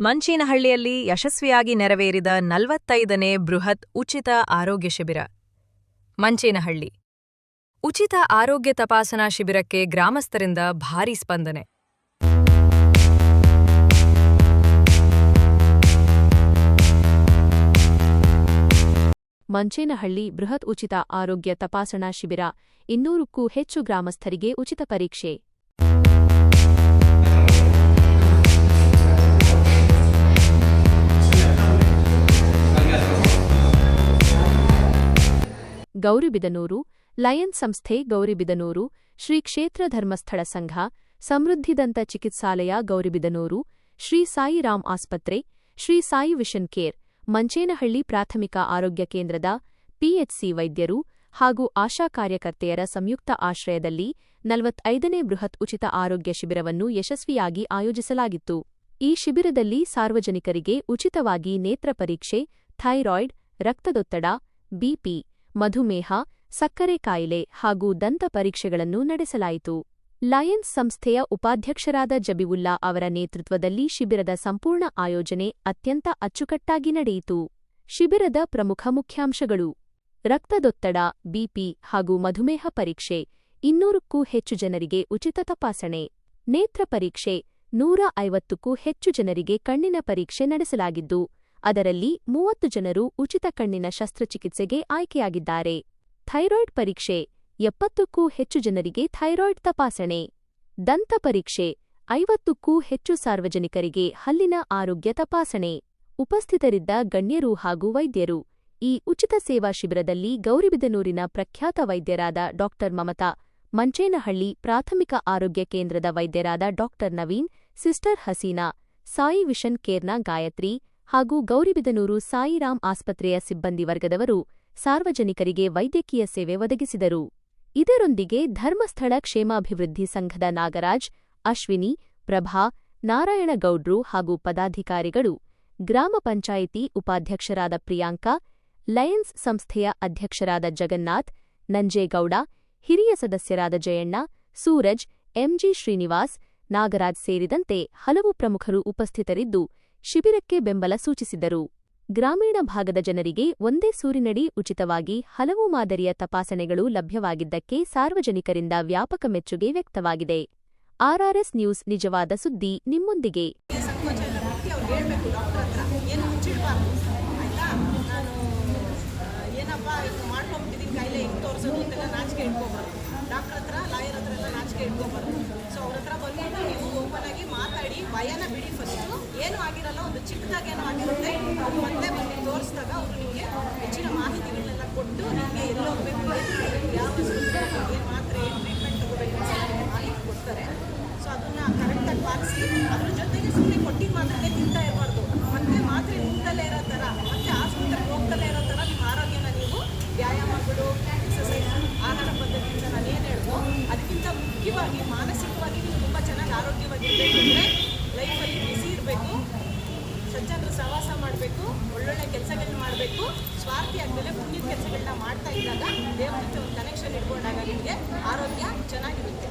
ಮಂಚೇನಹಳ್ಳಿಯಲ್ಲಿ ಯಶಸ್ವಿಯಾಗಿ ನೆರವೇರಿದ 45ನೇ ಬೃಹತ್ ಉಚಿತ ಆರೋಗ್ಯ ಶಿಬಿರ. ಮಂಚೇನಹಳ್ಳಿ ಉಚಿತ ಆರೋಗ್ಯ ತಪಾಸಣಾ ಶಿಬಿರಕ್ಕೆ ಗ್ರಾಮಸ್ಥರಿಂದ ಭಾರೀ ಸ್ಪಂದನೆ. ಮಂಚೇನಹಳ್ಳಿ ಬೃಹತ್ ಉಚಿತ ಆರೋಗ್ಯ ತಪಾಸಣಾ ಶಿಬಿರ. 200ಕ್ಕೂ ಹೆಚ್ಚು ಗ್ರಾಮಸ್ಥರಿಗೆ ಉಚಿತ ಪರೀಕ್ಷೆ. ಗೌರಿಬಿದನೂರು, ಲಯನ್ಸ್ ಸಂಸ್ಥೆ ಗೌರಿಬಿದನೂರು, ಶ್ರೀ ಕ್ಷೇತ್ರ ಧರ್ಮಸ್ಥಳ ಸಂಘ, ಸಮೃದ್ಧಿದಂತ ಚಿಕಿತ್ಸಾಲಯ ಗೌರಿಬಿದನೂರು, ಶ್ರೀ ಸಾಯಿರಾಮ್ ಆಸ್ಪತ್ರೆ, ಶ್ರೀ ಸಾಯಿ ವಿಷನ್ ಕೇರ್, ಮಂಚೇನಹಳ್ಳಿ ಪ್ರಾಥಮಿಕ ಆರೋಗ್ಯ ಕೇಂದ್ರದ ಪಿಎಚ್ಸಿ ವೈದ್ಯರು ಹಾಗೂ ಆಶಾ ಕಾರ್ಯಕರ್ತೆಯರ ಸಂಯುಕ್ತ ಆಶ್ರಯದಲ್ಲಿ 45ನೇ ಬೃಹತ್ ಉಚಿತ ಆರೋಗ್ಯ ಶಿಬಿರವನ್ನು ಯಶಸ್ವಿಯಾಗಿ ಆಯೋಜಿಸಲಾಗಿತ್ತು. ಈ ಶಿಬಿರದಲ್ಲಿ ಸಾರ್ವಜನಿಕರಿಗೆ ಉಚಿತವಾಗಿ ನೇತ್ರ ಪರೀಕ್ಷೆ, ಥೈರಾಯ್ಡ್, ರಕ್ತದೊತ್ತಡ, ಬಿಪಿ, ಮಧುಮೇಹ, ಸಕ್ಕರೆ ಕಾಯಿಲೆ ಹಾಗೂ ದಂತ ಪರೀಕ್ಷೆಗಳನ್ನು ನಡೆಸಲಾಯಿತು. ಲಯನ್ಸ್ ಸಂಸ್ಥೆಯ ಉಪಾಧ್ಯಕ್ಷರಾದ ಜಬಿವುಲ್ಲಾ ಅವರ ನೇತೃತ್ವದಲ್ಲಿ ಶಿಬಿರದ ಸಂಪೂರ್ಣ ಆಯೋಜನೆ ಅತ್ಯಂತ ಅಚ್ಚುಕಟ್ಟಾಗಿ ನಡೆಯಿತು. ಶಿಬಿರದ ಪ್ರಮುಖ ಮುಖ್ಯಾಂಶಗಳು: ರಕ್ತದೊತ್ತಡ, ಬಿಪಿ ಹಾಗೂ ಮಧುಮೇಹ ಪರೀಕ್ಷೆ, 200ಕ್ಕೂ ಹೆಚ್ಚು ಜನರಿಗೆ ಉಚಿತ ತಪಾಸಣೆ. ನೇತ್ರ ಪರೀಕ್ಷೆ, 150ಕ್ಕೂ ಹೆಚ್ಚು ಜನರಿಗೆ ಕಣ್ಣಿನ ಪರೀಕ್ಷೆ ನಡೆಸಲಾಗಿದ್ದು, ಅದರಲ್ಲಿ 30 ಜನರು ಉಚಿತ ಕಣ್ಣಿನ ಶಸ್ತ್ರಚಿಕಿತ್ಸೆಗೆ ಆಯ್ಕೆಯಾಗಿದ್ದಾರೆ. ಥೈರಾಯ್ಡ್ ಪರೀಕ್ಷೆ, 70ಕ್ಕೂ ಹೆಚ್ಚು ಜನರಿಗೆ ಥೈರಾಯ್ಡ್ ತಪಾಸಣೆ. ದಂತ ಪರೀಕ್ಷೆ, 50ಕ್ಕೂ ಹೆಚ್ಚು ಸಾರ್ವಜನಿಕರಿಗೆ ಹಲ್ಲಿನ ಆರೋಗ್ಯ ತಪಾಸಣೆ. ಉಪಸ್ಥಿತರಿದ್ದ ಗಣ್ಯರು ಹಾಗೂ ವೈದ್ಯರು. ಈ ಉಚಿತ ಸೇವಾ ಶಿಬಿರದಲ್ಲಿ ಗೌರಿಬಿದನೂರಿನ ಪ್ರಖ್ಯಾತ ವೈದ್ಯರಾದ ಡಾ ಮಮತಾ, ಮಂಚೇನಹಳ್ಳಿ ಪ್ರಾಥಮಿಕ ಆರೋಗ್ಯ ಕೇಂದ್ರದ ವೈದ್ಯರಾದ ಡಾ ನವೀನ್, ಸಿಸ್ಟರ್ ಹಸೀನಾ, ಸಾಯಿ ವಿಷನ್ ಕೇರ್ನ ಗಾಯತ್ರಿ ಹಾಗೂ ಗೌರಿಬಿದನೂರು ಸಾಯಿರಾಮ್ ಆಸ್ಪತ್ರೆಯ ಸಿಬ್ಬಂದಿ ವರ್ಗದವರು ಸಾರ್ವಜನಿಕರಿಗೆ ವೈದ್ಯಕೀಯ ಸೇವೆ ಒದಗಿಸಿದರು. ಇದರೊಂದಿಗೆ ಧರ್ಮಸ್ಥಳ ಕ್ಷೇಮಾಭಿವೃದ್ಧಿ ಸಂಘದ ನಾಗರಾಜ್, ಅಶ್ವಿನಿ, ಪ್ರಭಾ, ನಾರಾಯಣಗೌಡ್ರು ಹಾಗೂ ಪದಾಧಿಕಾರಿಗಳು, ಗ್ರಾಮ ಪಂಚಾಯಿತಿ ಉಪಾಧ್ಯಕ್ಷರಾದ ಪ್ರಿಯಾಂಕಾ, ಲಯನ್ಸ್ ಸಂಸ್ಥೆಯ ಅಧ್ಯಕ್ಷರಾದ ಜಗನ್ನಾಥ್, ನಂಜೇಗೌಡ, ಹಿರಿಯ ಸದಸ್ಯರಾದ ಜಯಣ್ಣ, ಸೂರಜ್, ಎಂಜಿ ಶ್ರೀನಿವಾಸ್, ನಾಗರಾಜ್ ಸೇರಿದಂತೆ ಹಲವು ಪ್ರಮುಖರು ಉಪಸ್ಥಿತರಿದ್ದು ಶಿಬಿರಕ್ಕೆ ಬೆಂಬಲ ಸೂಚಿಸಿದರು. ಗ್ರಾಮೀಣ ಭಾಗದ ಜನರಿಗೆ ಒಂದೇ ಸೂರಿನಡಿ ಉಚಿತವಾಗಿ ಹಲವು ಮಾದರಿಯ ತಪಾಸಣೆಗಳು ಲಭ್ಯವಾಗಿದ್ದಕ್ಕೆ ಸಾರ್ವಜನಿಕರಿಂದ ವ್ಯಾಪಕ ಮೆಚ್ಚುಗೆ ವ್ಯಕ್ತವಾಗಿದೆ. ಆರ್ಆರ್ಎಸ್ ನ್ಯೂಸ್ ನಿಜವಾದ ಸುದ್ದಿ ನಿಮ್ಮೊಂದಿಗೆ. ಡಾಕ್ಟರ್ ಹತ್ರ, ಲಾಯರ್ ಹತ್ರ ಎಲ್ಲ ನಾಚಿಕೆ ಇಟ್ಕೋಬಾರ್ದು. ಸೊ ಅವ್ರ ಹತ್ರ ಬಂದ್ಬಿಟ್ಟು ನೀವು ಓಪನ್ ಆಗಿ ಮಾತಾಡಿ, ಭಯನ ಬಿಡಿ. ಫಸ್ಟು ಏನೂ ಆಗಿರಲ್ಲ, ಒಂದು ಚಿಕ್ಕದಾಗಿ ಏನೋ ಆಗಿರುತ್ತೆ, ಅವ್ರು ಮತ್ತೆ ಬಂದು ತೋರಿಸಿದಾಗ ಅವರು ನಿಮಗೆ ಹೆಚ್ಚಿನ ಮಾಹಿತಿಗಳನ್ನೆಲ್ಲ ಕೊಟ್ಟು ನಿಮಗೆ ಎಲ್ಲಿ ಹೋಗಬೇಕು, ಯಾವ ಏನು ಮಾತ್ರೆ, ಏನು ಟ್ರೀಟ್ಮೆಂಟ್ ತಗೋಬೇಕು ಅಂತ ನಿಮಗೆ ಮಾಹಿತಿ ಕೊಡ್ತಾರೆ. ಸೊ ಅದನ್ನು ಕರೆಕ್ಟಾಗಿ ಪಾಲಿಸಿ, ಅದ್ರ ಜೊತೆಗೆ ಸುಮ್ಮನೆ ಕೊಟ್ಟಿದ್ದು ಮಾತ್ರನೇ ತಿಂತಾ ಇರಬಾರ್ದು. ಮತ್ತೆ ಮಾತ್ರೆ ನುಂಗ್ದಲ್ಲೇ ಇರೋ ಥರ, ಮತ್ತೆ ಆಸ್ಪತ್ರೆಗೆ ಹೋಗ್ದಲ್ಲೇ ಇರೋ ಥರ ನಿಮ್ಮ ಆರೋಗ್ಯನ ನೀವು ವ್ಯಾಯಾಮಗಳು, ಎಕ್ಸಸೈಸ್, ಆಹಾರ ಪದ್ಧತಿಯಿಂದ ನಾನು ಏನು ಹೇಳ್ಬೋದು, ಅದಕ್ಕಿಂತ ಮುಖ್ಯವಾಗಿ ಮಾನಸಿಕವಾಗಿ ನೀವು ತುಂಬ ಚೆನ್ನಾಗಿ ಆರೋಗ್ಯವಾಗಿರಬೇಕು. ಅಂದರೆ ಲೈಫಲ್ಲಿ ಬಿಸಿ ಇರಬೇಕು, ಸಜ್ಜನರು ಸಹವಾಸ ಮಾಡಬೇಕು, ಒಳ್ಳೊಳ್ಳೆ ಕೆಲಸಗಳನ್ನ ಮಾಡಬೇಕು, ಸ್ವಾರ್ಥಿ ಆದಮೇಲೆ ಪುಣ್ಯದ ಕೆಲಸಗಳನ್ನ ಮಾಡ್ತಾ ಇದ್ದಾಗ ದೇವ್ರ ಜೊತೆ ಒಂದು ಕನೆಕ್ಷನ್ ಇಟ್ಕೊಂಡಾಗ ನಿಮಗೆ ಆರೋಗ್ಯ ಚೆನ್ನಾಗಿರುತ್ತೆ.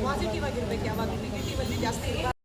ಪಾಸಿಟಿವ್ ಆಗಿರ್ಬೇಕು, ಯಾವಾಗ ನೆಗೆಟಿವಲ್ಲಿ ಜಾಸ್ತಿ ಇರಬಾರ್ದು.